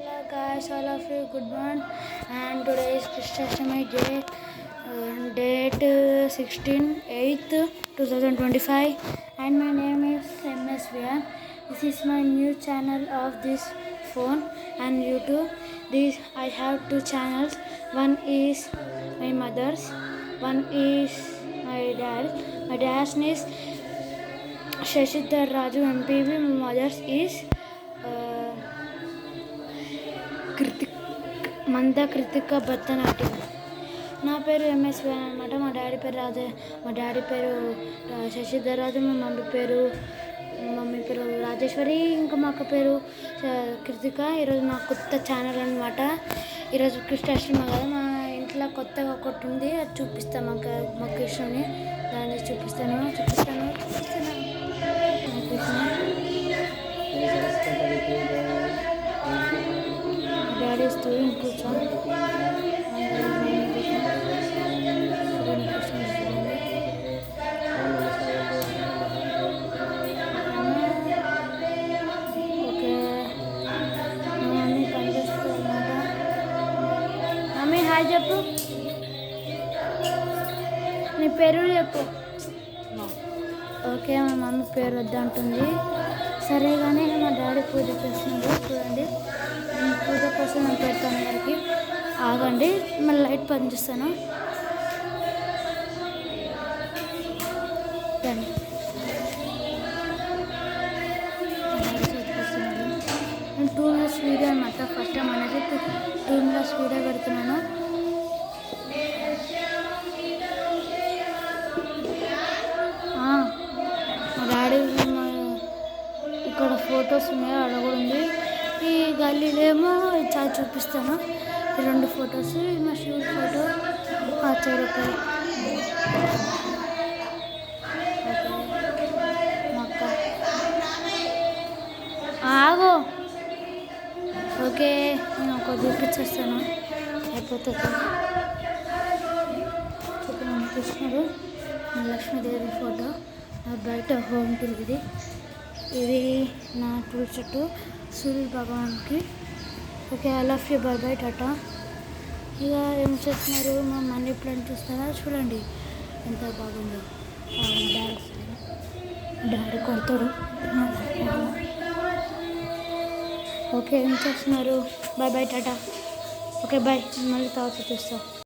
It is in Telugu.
Hello guys, all of you, good morning. And today is Krishnashtami day, date 16/8/2025. And my name is MSVN. This is my new channel of this phone and YouTube. This I have two channels. One is my mother's, one is my dad. My dad's name is Shashidhar Raju MPV. My mother's is మందా కృతిక భరతనాట్యం. నా పేరు ఎంఎస్వి అనమాట. మా డాడీ పేరు శశిధర్ రాజు. మా మమ్మీ పేరు రాజేశ్వరి. ఇంకా మా అక్క పేరు కృతిక. ఈరోజు నా కొత్త ఛానల్ అనమాట. ఈరోజు కృష్ణాష్టమి కదా, మా ఇంట్లో కొత్తగా ఒకటి ఉంది, అది చూపిస్తాను. మా కృష్ణుని దాన్ని చూపిస్తాను. Daddy is doing good job. Mummy hi చెప్పు. నీ పేరు చెప్పు. ఓకే, మా మమ్మీ పేరు వద్దంటుంది. సరే కానీ మా డాడీ పూజ చేస్తున్నారు చూడండి. పూజ కోసం నేను పెడతాను అందరికి. ఆగండి, మళ్ళీ లైట్ పనిచేస్తాను. నేను 2 minutes వీడియో అనమాట. ఫస్ట్ టైం అనేది 2 minutes వీడియో పెడుతున్నాను. మా డాడీ ఇక్కడ ఫొటోస్ ఉన్నాయి, అక్కడ కూడా ఉంది. ఈ గల్లీలేమో చాలా చూపిస్తాను. ఈ 2 ఫొటోస్, మా శివుడి ఫోటో చెరుకాయ మొక్క. ఆగో. ఓకే, నేను ఒక చూపించేస్తాను, అయిపోతుంది. కృష్ణుడు, లక్ష్మీదేవి ఫోటో. బయట హోమ్ టూర్ ఇది నా టూర్ చుట్టూ సూర్య భగవాన్కి. Okay, I love you, bye bye, tata. ఇక ఏం చేస్తున్నారు? మా మనీ ప్లాంట్ చూస్తారా? చూడండి ఎంత బాగుందో. డాడీ కొడతాడు. ఓకే, ఏం చేస్తున్నారు? Bye bye, tata. Okay bye, మళ్ళీ తర్వాత చూస్తా.